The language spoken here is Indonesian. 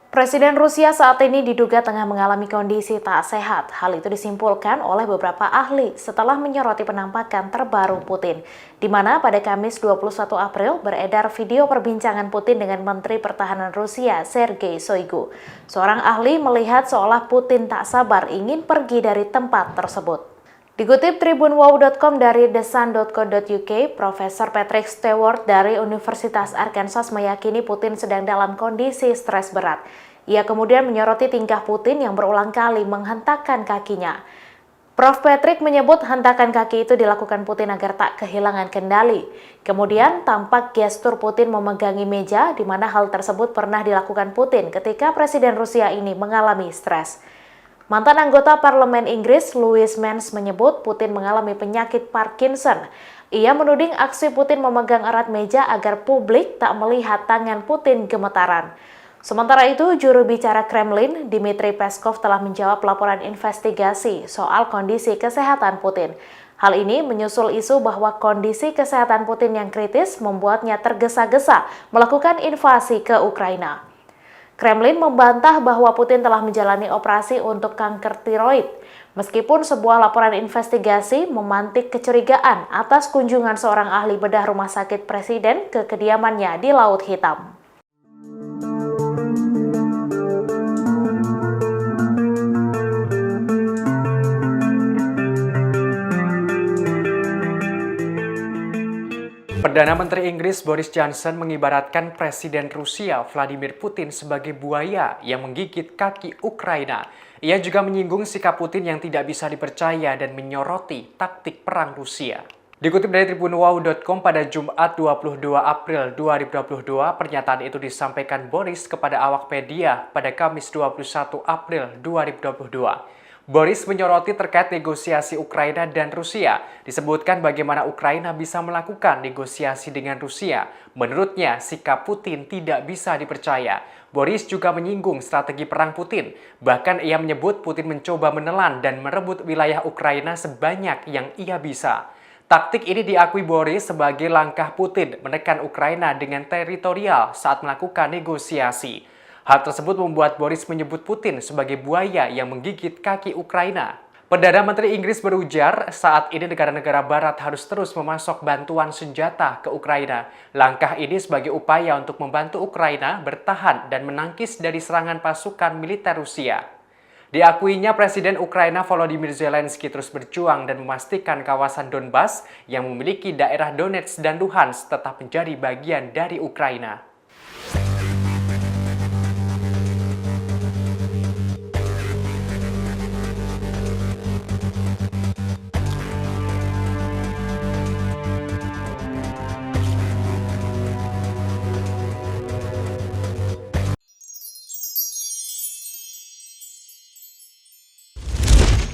Presiden Rusia saat ini diduga tengah mengalami kondisi tak sehat. Hal itu disimpulkan oleh beberapa ahli setelah menyoroti penampakan terbaru Putin, di mana pada Kamis 21 April beredar video perbincangan Putin dengan Menteri Pertahanan Rusia Sergei Shoigu. Seorang ahli melihat seolah Putin tak sabar ingin pergi dari tempat tersebut. Dikutip tribunwow.com dari thesun.co.uk, Profesor Patrick Stewart dari Universitas Arkansas meyakini Putin sedang dalam kondisi stres berat. Ia kemudian menyoroti tingkah Putin yang berulang kali menghentakkan kakinya. Prof. Patrick menyebut hentakan kaki itu dilakukan Putin agar tak kehilangan kendali. Kemudian tampak gestur Putin memegangi meja, di mana hal tersebut pernah dilakukan Putin ketika Presiden Rusia ini mengalami stres. Mantan anggota Parlemen Inggris, Louis Mans menyebut Putin mengalami penyakit Parkinson. Ia menuding aksi Putin memegang erat meja agar publik tak melihat tangan Putin gemetaran. Sementara itu, juru bicara Kremlin, Dmitry Peskov telah menjawab laporan investigasi soal kondisi kesehatan Putin. Hal ini menyusul isu bahwa kondisi kesehatan Putin yang kritis membuatnya tergesa-gesa melakukan invasi ke Ukraina. Kremlin membantah bahwa Putin telah menjalani operasi untuk kanker tiroid, meskipun sebuah laporan investigasi memantik kecurigaan atas kunjungan seorang ahli bedah rumah sakit presiden ke kediamannya di Laut Hitam. Perdana Menteri Inggris Boris Johnson mengibaratkan Presiden Rusia Vladimir Putin sebagai buaya yang menggigit kaki Ukraina. Ia juga menyinggung sikap Putin yang tidak bisa dipercaya dan menyoroti taktik perang Rusia. Dikutip dari tribunwow.com pada Jumat 22 April 2022, pernyataan itu disampaikan Boris kepada awak media pada Kamis 21 April 2022. Boris menyoroti terkait negosiasi Ukraina dan Rusia. Disebutkan bagaimana Ukraina bisa melakukan negosiasi dengan Rusia. Menurutnya, sikap Putin tidak bisa dipercaya. Boris juga menyinggung strategi perang Putin. Bahkan ia menyebut Putin mencoba menelan dan merebut wilayah Ukraina sebanyak yang ia bisa. Taktik ini diakui Boris sebagai langkah Putin menekan Ukraina dengan teritorial saat melakukan negosiasi. Hal tersebut membuat Boris menyebut Putin sebagai buaya yang menggigit kaki Ukraina. Perdana Menteri Inggris berujar, saat ini negara-negara barat harus terus memasok bantuan senjata ke Ukraina. Langkah ini sebagai upaya untuk membantu Ukraina bertahan dan menangkis dari serangan pasukan militer Rusia. Diakuinya Presiden Ukraina Volodymyr Zelensky terus berjuang dan memastikan kawasan Donbas yang memiliki daerah Donetsk dan Luhansk tetap menjadi bagian dari Ukraina.